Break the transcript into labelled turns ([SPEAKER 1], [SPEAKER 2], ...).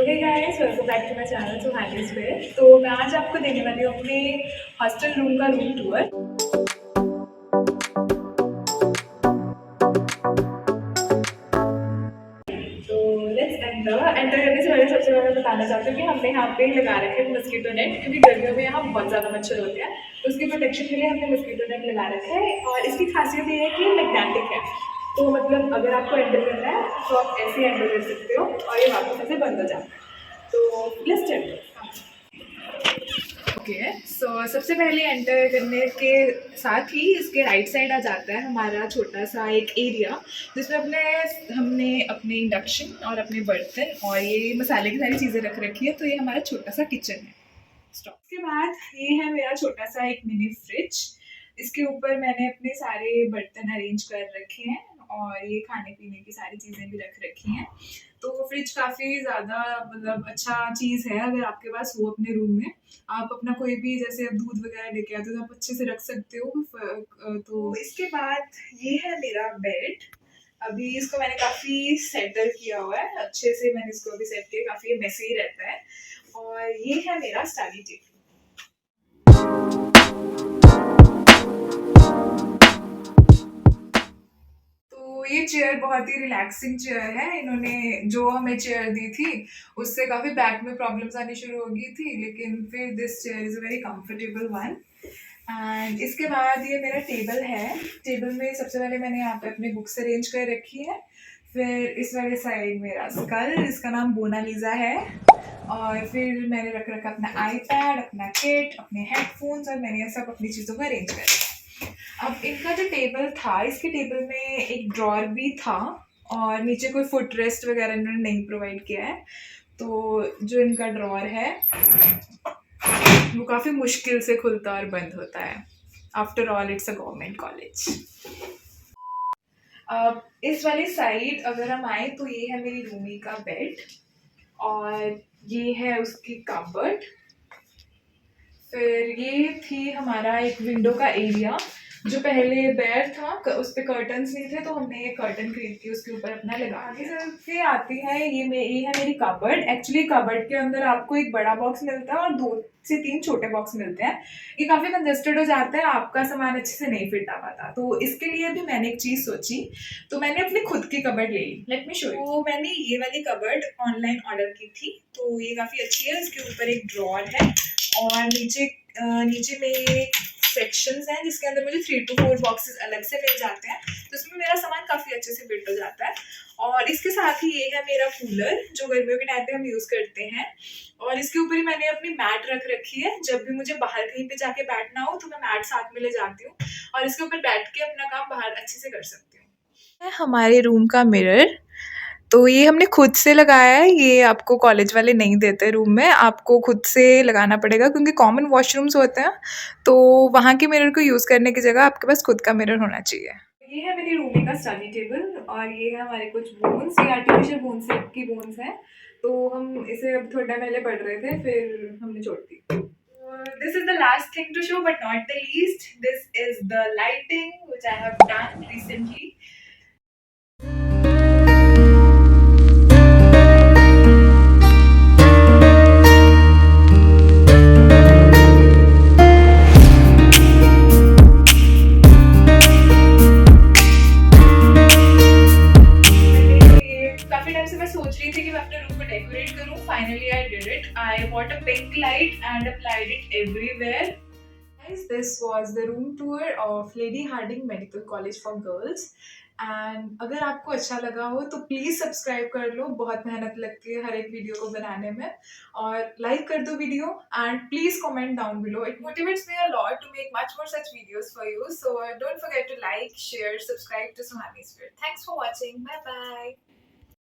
[SPEAKER 1] Hey guys, welcome back to my channel Suhani's wear. तो मैं आज आपको देने वाली हूँ अपने हॉस्टल रूम का रूम टूर। तो लेट्स एंटर करने से पहले सबसे पहले बताना चाहती हूँ कि हमने यहाँ पे लगा रखे हैं मस्कीटो नेट, क्योंकि गर्मियों में यहाँ बहुत ज़्यादा मच्छर होते हैं। तो उसकी प्रोटेक्शन के लिए हमने मस्कीटो नेट लगा रखा है और इसकी खासियत ये है कि मैग्नेटिक है। तो मतलब अगर आपको एंटर करना है तो आप ऐसे एंटर कर सकते हो और ये वापस ऐसे बंद हो जाता है। तो लेट्स एंटर। ओके, सो सबसे पहले एंटर करने के साथ ही इसके राइट साइड आ जाता है हमारा छोटा सा एक एरिया, जिसमें हमने अपने इंडक्शन और अपने बर्तन और ये मसाले की सारी चीज़ें रख रखी है। तो ये हमारा छोटा सा किचन है। स्टॉप। उसके बाद ये है मेरा छोटा सा एक मिनी फ्रिज। इसके ऊपर मैंने अपने सारे बर्तन अरेंज कर रखे हैं और ये खाने पीने की सारी चीज़ें भी रख रखी हैं। तो फ्रिज काफ़ी ज़्यादा मतलब अच्छा चीज़ है अगर आपके पास हो अपने रूम में। आप अपना कोई भी जैसे अब दूध वगैरह लेके आते हो तो आप अच्छे से रख सकते हो। तो इसके बाद ये है मेरा बेड। अभी इसको मैंने काफ़ी सेटल किया हुआ है, अच्छे से मैंने इसको अभी सेट किया, काफ़ी मेसी रहता है। और ये है मेरा स्टडी टेबल। तो ये चेयर बहुत ही रिलैक्सिंग चेयर है। इन्होंने जो हमें चेयर दी थी उससे काफ़ी बैक में प्रॉब्लम्स आनी शुरू हो गई थी, लेकिन फिर this chair is a very comfortable one. And इसके बाद ये मेरा टेबल है। टेबल में सबसे पहले मैंने यहाँ पे अपनी बुक्स अरेंज कर रखी है। फिर इस वाले साइड मेरा स्कल, इसका नाम मोनालिसा है। और फिर मैंने रख रखा अपना आईपैड, अपना किट, अपने हेडफोन्स, और मैंने ये सब अपनी चीज़ों को अरेंज कर रखा। अब इनका जो टेबल था, इसके टेबल में एक ड्रॉर भी था और नीचे कोई फुट रेस्ट वगैरह इन्होंने नहीं प्रोवाइड किया है। तो जो इनका ड्रॉर है वो काफ़ी मुश्किल से खुलता और बंद होता है। After all it's a government college. अब इस वाली साइड अगर हम आए तो ये है मेरी रूमी का बेड और ये है उसकी कबर्ड। फिर ये थी हमारा एक विंडो का एरिया। जो पहले बेड था उस पे कर्टन्स नहीं थे, तो हमने ये कर्टन खरीद के उसके ऊपर अपना लगा। आगे चल के आती है ये है मेरी कबर्ड। एक्चुअली कबर्ड के अंदर आपको एक बड़ा बॉक्स मिलता है और 2 से 3 छोटे बॉक्स मिलते हैं। ये काफ़ी कंजेस्टेड हो जाता है, आपका सामान अच्छे से नहीं फिट आ पाता। तो इसके लिए भी मैंने एक चीज़ सोची, तो मैंने अपनी खुद की कबर्ड ले ली। Let me show you. तो मैंने ये वाली कबर्ड ऑनलाइन ऑर्डर की थी, तो ये काफ़ी अच्छी है। इसके ऊपर एक ड्रॉर है और नीचे में ये सेक्शंस हैं जिसके अंदर मुझे 3 to 4 बॉक्सेस अलग से मिल जाते हैं। तो इसमें मेरा सामान काफ़ी अच्छे से फिट हो जाता है। और इसके साथ ही ये है मेरा कूलर, जो गर्मियों के टाइम पे हम यूज़ करते हैं। और इसके ऊपर ही मैंने अपनी मैट रख रखी है। जब भी मुझे बाहर कहीं पे जाके बैठना हो तो मैं मैट साथ में ले जाती हूँ और इसके ऊपर बैठ के अपना काम बाहर अच्छे से कर सकती हूँ। हमारे रूम का मिरर, तो ये हमने खुद से लगाया है। ये आपको कॉलेज वाले नहीं देते रूम में, आपको खुद से लगाना पड़ेगा क्योंकि कॉमन वॉशरूम्स होते हैं। तो वहाँ के मिरर को यूज़ करने की जगह आपके पास खुद का मिरर होना चाहिए। ये है मेरी रूमी का स्टडी टेबल और ये है हमारे कुछ बोन्स। ये आर्टिफिशियल बोन्स की बोन्स हैं। तो हम इसे अब थोड़ा पहले पढ़ रहे थे, फिर हमने छोड़ दी। This is the last thing to show, but not the least. This is the lighting which I have done recently. काफी टाइम से मैं सोच रही थी कि मैं अपने रूम को डेकोरेट करूं। Finally I did it. I bought a pink light and applied it everywhere. Guys, this was the room tour of Lady Harding Medical College for Girls. And अगर आपको अच्छा लगा हो तो प्लीज़ सब्सक्राइब कर लो। बहुत मेहनत लगती है हर एक वीडियो को बनाने में। और लाइक कर दो video and please comment down below. It motivates me a lot to make much more such videos for you. So don't forget to like, share, subscribe to Suhani's World. Thanks for watching. Bye bye.